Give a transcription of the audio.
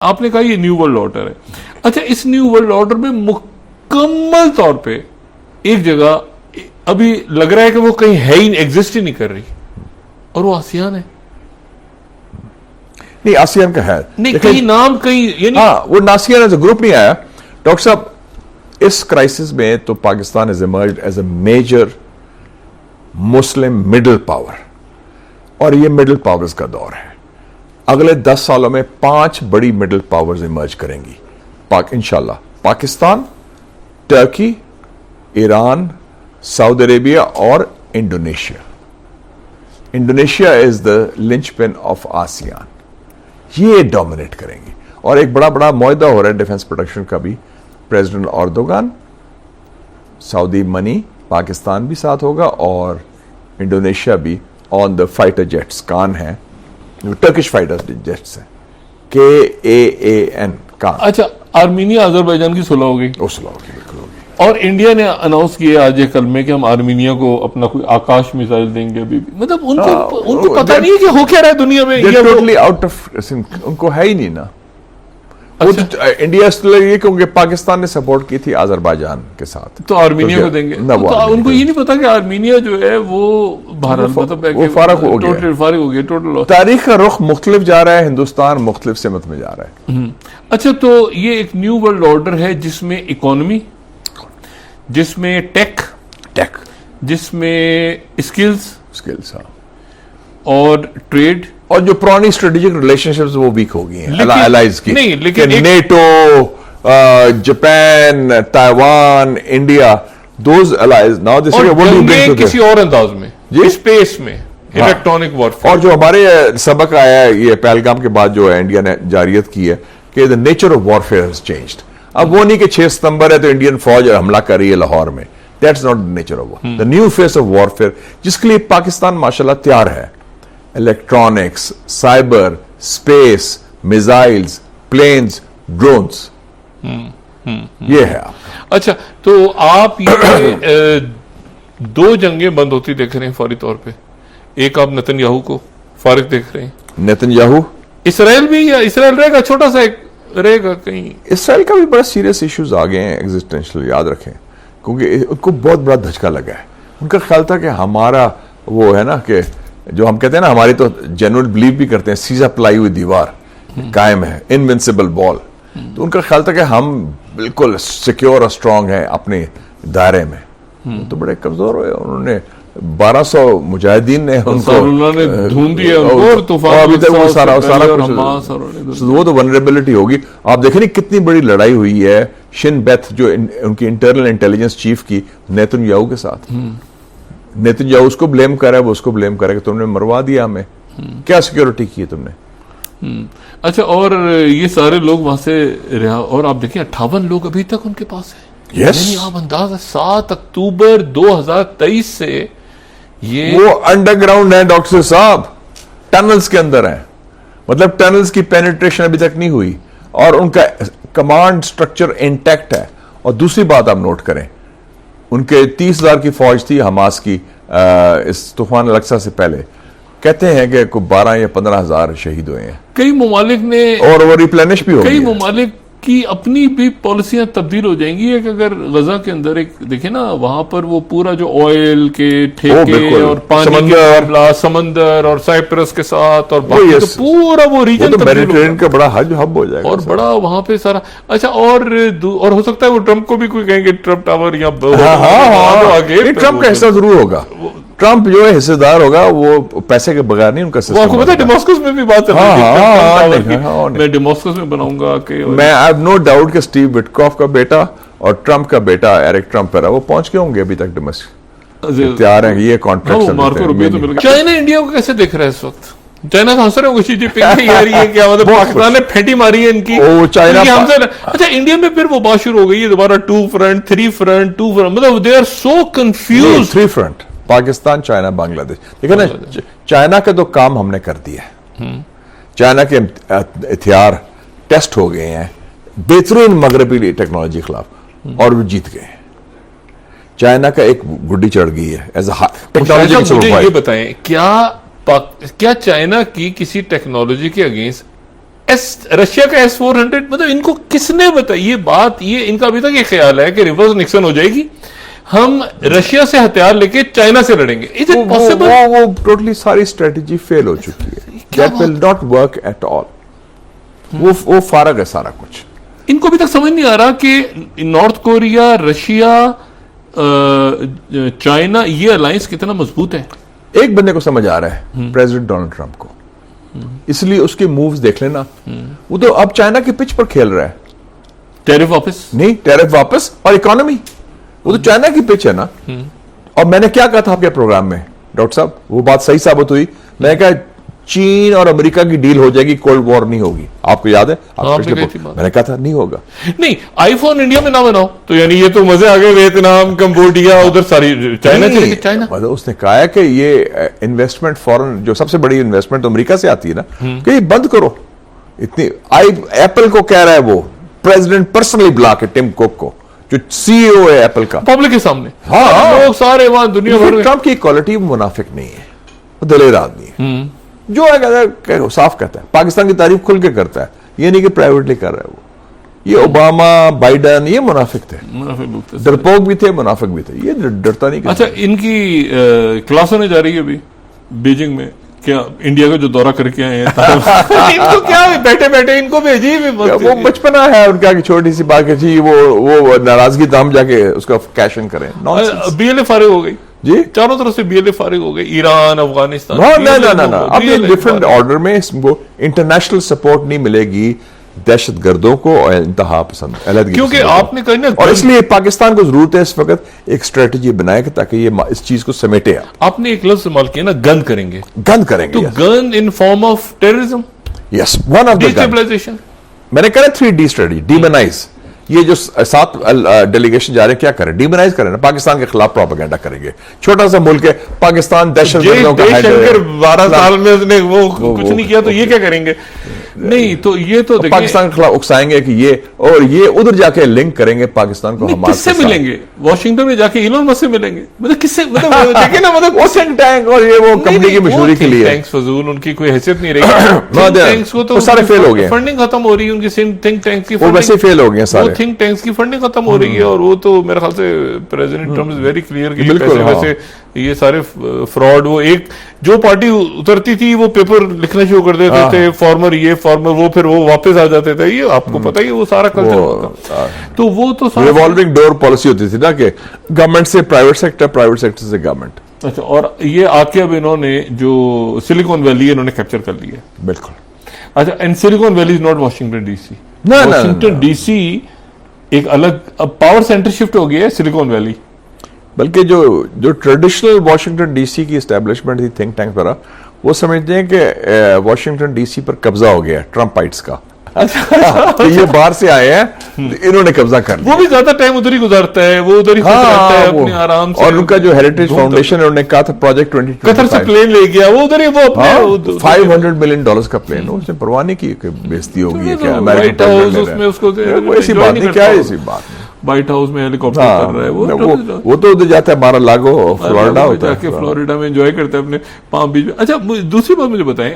آپ نے کہا یہ نیو ورلڈ آرڈر ہے. اچھا اس نیو ورلڈ آرڈر میں مکمل طور پہ ایک جگہ ابھی لگ رہا ہے کہ وہ کہیں ہے ہی ایگزسٹ ہی نہیں کر رہی, اور وہ آسیان ہے. نہیں آسیان کا ہے نہیں کہیں نام کہیں یعنی وہ آسیان ایز اے گروپ نہیں آیا. ڈاکٹر صاحب اس کرائسس میں تو Pakistan has emerged as a major Muslim middle power, اور یہ مڈل پاورز کا دور ہے. اگلے 10 سالوں میں 5 بڑی مڈل پاورز ایمرج کریں گی انشاءاللہ. پاکستان, ٹرکی, ایران, سعودی عربیہ اور Indonesia. Indonesia is the lunch pin of ASEAN. یہ ڈومینیٹ کریں گی, اور ایک بڑا بڑا معاہدہ ہو رہا ہے ڈیفنس پروڈکشن کا بھی. پریزیڈنٹ اردوغان, سعودی منی, پاکستان بھی ساتھ ہوگا, اور انڈونیشیا بھی آن دا فائٹر جیٹس. کان ہیں ٹرکش فائٹر جیٹس ہیں, KAAN کان. اچھا آرمینیا آذربائیجان کی صلح ہو گئی, بالکل ہوگی. اور انڈیا نے اناؤنس کیا آج کل میں کہ ہم آرمینیا کو اپنا کوئی آکاش میزائل دیں گے. ابھی بھی مطلب ان کو پتہ نہیں ہے کہ ہو کیا رہا ہے دنیا میں. ٹوٹلی آؤٹ آف, ان کو ہے ہی نہیں نا. انڈیا اس لیے کیونکہ پاکستان نے سپورٹ کی تھی آذربائیجان کے ساتھ, تو آرمینیا کو دیں گے. ان کو یہ نہیں پتا کہ آرمینیا جو ہے وہ بہرحال مطلب فارغ ہو گیا. ٹوٹل تاریخ کا رخ مختلف جا رہا ہے, ہندوستان مختلف سمت میں جا رہا ہے. اچھا تو یہ ایک نیو ورلڈ آرڈر ہے جس میں اکانومی, جس میں ٹیک, جس میں اسکلز اور ٹریڈ, اور جو پرانی اسٹریٹجک ریلیشن شپس وہ ویک ہو گئی ہیں الائز کی. نہیں لیکن NATO, Japan, Taiwan, India, those allies now this جنگیں کسی اور انداز میں, اسپیس میں, الیکٹرانک وارفیئر. اور جو ہمارے سبق آیا ہے یہ پہلگام کے بعد جو ہے انڈیا نے جاریت کی ہے کہ the nature of warfare has changed. اب وہ نہیں کہ 6 ستمبر ہے تو انڈین فوج حملہ کر رہی ہے لاہور میں. That's not the nature of war. The new face of warfare جس کے لیے پاکستان ماشاءاللہ تیار ہے. Electronics, cyber, space, missiles, planes, drones, یہ ہے. اچھا تو آپ یہ 2 جنگیں بند ہوتی دیکھ رہے ہیں فوری طور پہ. ایک آپ نتن یاہو کو فارغ دیکھ رہے ہیں. نتن یاہو, اسرائیل بھی, یا اسرائیل رہے گا چھوٹا سا ایک رہے گا کہیں. اسرائیل کا بھی بڑا سیریس ایشوز آ گئے ہیں ایگزسٹینشل, یاد رکھیں, کیونکہ ان کو بہت بڑا دھچکا لگا ہے. ان کا خیال تھا کہ ہمارا وہ ہے نا کہ جو ہم کہتے ہیں نا, ہماری تو جنرل بلیو بھی کرتے ہیں سیزا پلائی ہوئی دیوار قائم ہے, انوینسیبل بال. تو ان کا خیال تھا کہ ہم بالکل سیکیور اور اسٹرانگ ہیں اپنے دائرے میں. تو بڑے کمزور ہوئے, انہوں نے 1200 مجاہدین نے ان کو ڈھونڈ دیا, ابھی تک وہ سارا کچھ, وہ تو ونریبلٹی ہوگی. آپ دیکھیں کتنی بڑی لڑائی ہوئی ہے شن بیتھ جو ان کی انٹرنل انٹیلیجنس چیف کی نیتن یاہو کے ساتھ. نیتن یاہو اس کو بلیم کر رہا ہے, وہ اس کو بلیم کر رہا ہے کہ تم نے مروا دیا ہمیں, کیا سیکیورٹی کی ہے تم نے. اچھا اور یہ سارے لوگ وہاں سے رہا, اور آپ دیکھیں 58 لوگ ابھی تک ان کے پاس ہیں. یعنی آپ اندازہ 7 اکتوبر 2023 سے یہ وہ انڈر گراؤنڈ ہے ڈاکٹر صاحب, ٹنلز کے اندر ہیں. مطلب ٹنلز کی پینیٹریشن ابھی تک نہیں ہوئی, اور ان کا کمانڈ سٹرکچر انٹیکٹ ہے. اور دوسری بات آپ نوٹ کریں, ان کے 30,000 کی فوج تھی حماس کی اس طوفان الاقصی سے پہلے. کہتے ہیں کہ کوئی 12 یا 15,000 شہید ہوئے ہیں. کئی ممالک نے, اور وہ ریپلینش بھی ہو گئی. کئی ممالک کی اپنی بھی پالیسیاں تبدیل ہو جائیں گی. کہ اگر غزہ کے اندر ایک دیکھیں نا, وہاں پر وہ پورا جو آئل کے ٹھیکے اور پانی کے سمندر اور سائپرس کے ساتھ اور پورا وہ ریجن میڈیٹرینین کا بڑا ہب ہو جائے گا, اور بڑا وہاں پہ سارا. اچھا اور ہو سکتا ہے وہ ٹرمپ کو بھی کوئی کہیں گے ٹرمپ ٹاور یا ٹرمپ کا حصہ ضرور ہوگا. ٹرمپ جو ہے حصے دار ہوگا, وہ پیسے کے بغیر نہیں ان کا سسٹم. آپ کو پتا ہے ڈیماسکس میں بھی بات چل رہی ہے, میں ڈیماسکس میں بناؤں گا کہ میں I have no doubt کہ اسٹیو وٹکاف کا بیٹا اور ٹرمپ کا بیٹا ایرک ٹرمپ ہے, وہ پہنچ کے ہوں گے ابھی تک ڈیماسکس, تیار ہیں یہ کانٹریکٹ. چائنا انڈیا کو کیسے دیکھ رہا ہے اس وقت؟ چائنا کا ہنس رہے ہوں شی جن پنگ یار یہ کیا مطلب پاکستان نے پھینٹی ماری ہے ان کی. اچھا انڈیا میں پھر وہ بات شروع ہو گئی ہے دوبارہ 2 فرنٹ 3 فرنٹ 2 فرنٹ, مطلب they are so confused. 3 front, Pakistan, China, Bangladesh. دیکھیں نا چائنا کا تو کام ہم نے کر دیا ہے. چائنا کے ہتھیار ٹیسٹ ہو گئے ہیں بہترین مغربی ٹیکنالوجی خلاف, اور وہ جیت گئے. چائنا کا ایک گڈی چڑھ گئی ہے ایز اے ٹیکنالوجی. مجھے یہ بتائیں کیا چائنا کی کسی ٹیکنالوجی کے اگینسٹ رشیا کا S-400 مطلب ان کو کس نے بتایا یہ بات؟ یہ ان کا ابھی تک یہ خیال ہے کہ ریورس نکسن ہو جائے گی، ہم رشیا سے ہتھیار لے کے چائنا سے لڑیں گے. Is it possible؟ وہ ٹوٹلی ساری اسٹریٹجی فیل ہو چکی ہے. That will not work at all. وہ فارغ ہے سارا کچھ. ان کو ابھی تک سمجھ نہیں آ رہا کہ نارتھ کوریا، رشیا، چائنا، یہ الائنس کتنا مضبوط ہے. ایک بندے کو سمجھ آ رہا ہے، پریزیڈنٹ ڈونلڈ ٹرمپ کو. اس لیے اس کے مووز دیکھ لینا. وہ تو اب چائنا کے پچ پر کھیل رہا ہے. ٹیرف واپس نہیں، ٹیرف واپس اور اکانومی. وہ تو چائنا کی پچ ہے نا. اور میں نے کیا کہا تھا آپ کے پروگرام میں ڈاکٹر صاحب، وہ بات صحیح ثابت ہوئی. میں نے کہا چین اور امریکہ کی ڈیل ہو جائے گی، کولڈ وار نہیں ہوگی. آپ کو یاد ہے میں نے کہا تھا نہیں ہوگا. نہیں، آئی فون انڈیا میں نہ بناؤ تو یعنی یہ تو مزے آگے. ویتنام، کمبوڈیا، ادھر ساری چائنا. مطلب اس نے کہا ہے کہ یہ انویسٹمنٹ فورن، جو سب سے بڑی انویسٹمنٹ امریکہ سے آتی ہے نا، کہ یہ بند کرو. اتنی ایپل کو کہہ رہا ہے، وہ پریزیڈنٹ پرسنلی بلا کے ٹم کوک کو، جو سی ای او ہے ایپل کا، پبلک کے سامنے. ہاں، لوگ سارے وہاں دنیا بھر میں. ٹرمپ کی کوالٹی منافق نہیں ہے، وہ دلیر آدمی ہے. جو ہے صاف کہتا ہے، پاکستان کی تعریف کھل کے کرتا ہے. یہ نہیں کہ پرائیویٹلی کر رہا ہے. وہ یہ اوباما، بائیڈن، یہ منافق تھے، ڈرپوک بھی تھے، منافق بھی تھے. یہ ڈرتا نہیں. اچھا، ان کی کلاس ہونے جا رہی ہے ابھی بیجنگ میں، کیا انڈیا کا جو دورہ کر کے آئے ہیں ان کو کیا بیٹھے بیٹھے ان کو بھی عجیب ہے. وہ بچپنا ہے ان کا کہ چھوٹی سی بات کہ جی وہ ناراضگی تو ہم جا کے اس کا کیش کریں. بی ایل اے فارغ ہو گئی جی، چاروں طرف سے. بی ایل اے فارغ ہو گئی، ایران، افغانستان. اب ڈفرنٹ آرڈر میں انٹرنیشنل سپورٹ نہیں ملے گی دہشت گردوں کو اور انتہا پسند علیحدگی، کیونکہ آپ نے کہا نا. اور اس لیے پاکستان کو ضرورت ہے اس وقت ایک اسٹریٹجی بنائے تاکہ یہ اس چیز کو سمیٹے. آپ نے ایک لفظ استعمال کیا نا، گن کریں گے. گن کریں گے تو gun in form of terrorism. Yes, one of destabilization. میں نے کہا 3D اسٹریٹجی. ڈیمنائز. یہ جو 7 ڈیلیگیشن جا رہے ہیں، کیا کریں؟ ڈیمنائز کریں نا. پاکستان کے خلاف پروپیگنڈا کریں گے. چھوٹا سا ملک ہے پاکستان، دہشت گردوں کا 12 سال میں اس نے وہ کچھ نہیں کیا، تو یہ کیا کریں گے؟ نہیں تو یہ تو پاکستان کے خلاف اکسائیں گے کہ یہ ادھر جا کے لنک کریں گے پاکستان کو. کس سے ملیں گے؟ واشنگٹن میں جا کے ایلون مسک سے ملیں گے. مطلب کس سے؟ مطلب دیکھیں نا، مطلب تھنک ٹینک اور یہ وہ کمپنی کی مشہوری کے لیے ٹینکس فضول، ان کی کوئی حیثیت نہیں رہی. ٹینکس کو تو سارے فیل ہو گئے. فنڈنگ ختم ہو رہی ہے ان کی. تھنک ٹینکس کی وہ ویسے فیل ہو گئے سارے. تھنک ٹینکس کی فنڈنگ ختم ہو رہی ہے. اور وہ تو میرے خیال سے president Trump is very clear کہ ویسے یہ سارے فراڈ. وہ ایک جو پارٹی اترتی تھی وہ پیپر لکھنا شروع کر دیتے تھے، فارمر یہ فارمر وہ، پھر وہ واپس آ جاتے تھے. یہ آپ کو پتہ ہی ہے وہ سارا کلچر ہوتا. تو وہ تو ریوالونگ ڈور پالیسی ہوتی تھی نا، کہ گورنمنٹ سے پرائیویٹ سیکٹر، پرائیویٹ سیکٹر سے گورنمنٹ. اچھا، اور یہ آ کے اب انہوں نے جو سلیکون ویلی انہوں نے کیپچر کر لیا. بالکل. اچھا، and Silicon Valley is not Washington D C. Washington D C ایک الگ اب پاور سینٹر شفٹ ہو گیا ہے سلیکون ویلی. بلکہ جو ٹریڈیشنل واشنگٹن ڈی سی کی اسٹیبلشمنٹ تھی تھنک ٹینک پر، وہ سمجھتے ہیں کہ واشنگٹن ڈی سی پر قبضہ ہو گیا ٹرمپائٹس کا. یہ باہر سے آئے ہیں، انہوں نے قبضہ کر لیا. وہ بھی زیادہ ٹائم ادھر ہی گزارتا ہے، وہ ادھر ہی رہتا ہے اپنے آرام سے. اور ان کا جو ہیریٹیج فاؤنڈیشن انہوں نے کہا تھا پروجیکٹ 2025 قطر سے پلین لے گیا، وہ ادھر ہی وہ اپنے $500 ملین کا پلین. اس نے پرواہ نہیں کی کہ بےزتی ہوگی کہ وائٹ ہاؤس اس میں اس کو ایسی بات نہیں. کیا ایسی بات نہیں، وائٹ ہاؤس میں ہیلی کاپٹر کر رہا ہے وہ تو ادھر جاتا ہے مارا لاگو، فلوریڈا ہوتا ہے، فلوریڈا میں انجوائے کرتا ہے اپنے پام بیچ میں. اچھا، دوسری بات مجھے بتائیں.